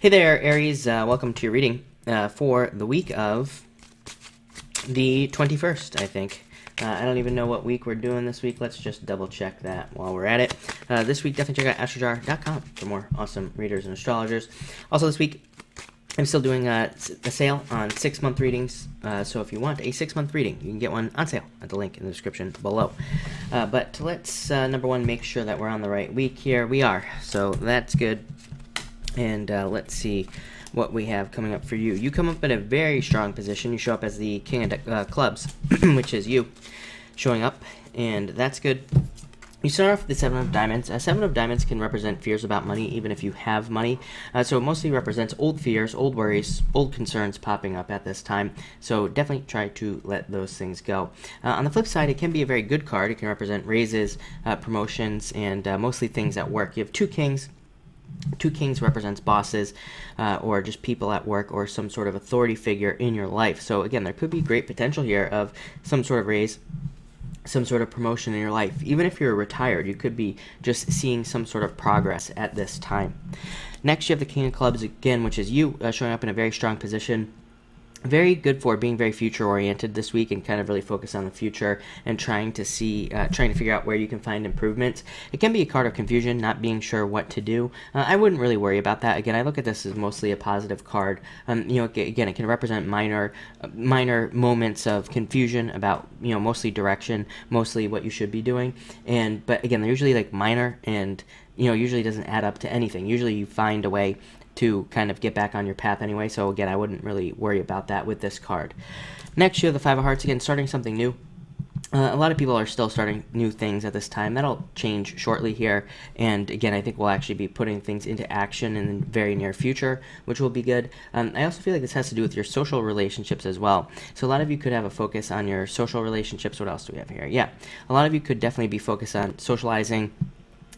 Hey there, Aries. Welcome to your reading for the week of the 21st, I think. I don't even know what week we're doing this week. Let's just double check that while we're at it. This week, definitely check out astrojar.com for more awesome readers and astrologers. Also this week, I'm still doing a sale on 6-month readings, so if you want a 6-month reading, you can get one on sale at the link in the description below. But let's, number one, make sure that we're on the right week here. We are, so that's good. And let's see what we have coming up for you. You come up in a very strong position. You show up as the King of Clubs, which is you showing up, and that's good. You start off with the Seven of Diamonds. Seven of Diamonds can represent fears about money, even if you have money. So it mostly represents old fears, old worries, old concerns popping up at this time. So definitely try to let those things go. On the flip side, it can be a very good card. It can represent raises, promotions, and mostly things at work. You have two kings. Two kings represents bosses or just people at work or some sort of authority figure in your life. So again, there could be great potential here of some sort of raise, some sort of promotion in your life. Even if you're retired, you could be just seeing some sort of progress at this time. Next, you have the King of Clubs again, which is you showing up in a very strong position. Very good for being very future oriented this week and kind of really focus on the future and trying to figure out where you can find improvements. It can be a card of confusion, not being sure what to do. I wouldn't really worry about that. Again, I look at this as mostly a positive card. Again, it can represent minor moments of confusion about, mostly direction, mostly what you should be doing. But again, they're usually like minor and, usually doesn't add up to anything. Usually you find a way to kind of get back on your path anyway. So again, I wouldn't really worry about that with this card. Next, you have the Five of Hearts, again, starting something new. A lot of people are still starting new things at this time. That'll change shortly here. And again, I think we'll actually be putting things into action in the very near future, which will be good. I also feel like this has to do with your social relationships as well. So a lot of you could have a focus on your social relationships. What else do we have here? Yeah, a lot of you could definitely be focused on socializing,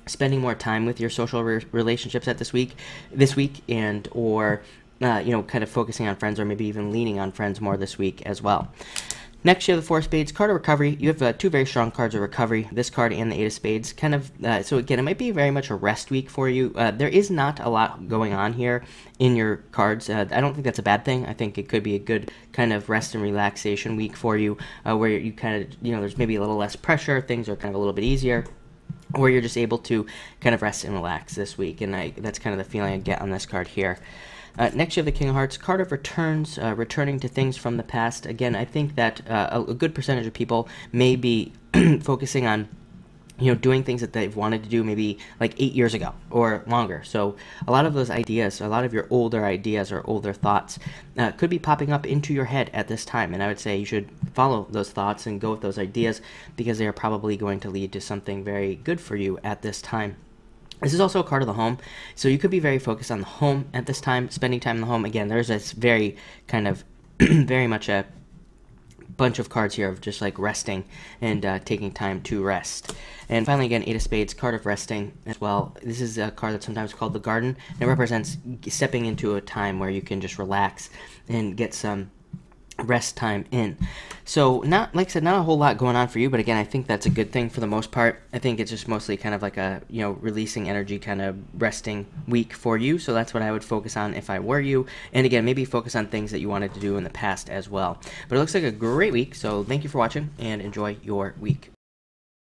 spending more time with your social relationships at this week, and or kind of focusing on friends or maybe even leaning on friends more this week as well. Next, you have the Four of Spades, card of recovery. You have two very strong cards of recovery, this card and the Eight of Spades. Kind of, so again, it might be very much a rest week for you. There is not a lot going on here in your cards. I don't think that's a bad thing. I think it could be a good kind of rest and relaxation week for you, where you kind of, there's maybe a little less pressure, things are kind of a little bit easier, or you're just able to kind of rest and relax this week, and that's kind of the feeling I get on this card here. Next, you have the King of Hearts, card of returns, returning to things from the past. Again, I think that a good percentage of people may be focusing on doing things that they've wanted to do maybe like 8 years ago or longer. So a lot of those ideas, a lot of your older ideas or older thoughts could be popping up into your head at this time. And I would say you should follow those thoughts and go with those ideas because they are probably going to lead to something very good for you at this time. This is also a card of the home, so you could be very focused on the home at this time, spending time in the home. Again, there's this very kind of very much a bunch of cards here of just like resting and taking time to rest. And finally, again, Eight of Spades, card of resting as well. This is a card that's sometimes called the Garden. It represents stepping into a time where you can just relax and get some rest time in. So not, like I said, not a whole lot going on for you, but again, I think that's a good thing for the most part. I think it's just mostly kind of like a, releasing energy kind of resting week for you. So that's what I would focus on if I were you. And again, maybe focus on things that you wanted to do in the past as well. But it looks like a great week. So thank you for watching and enjoy your week.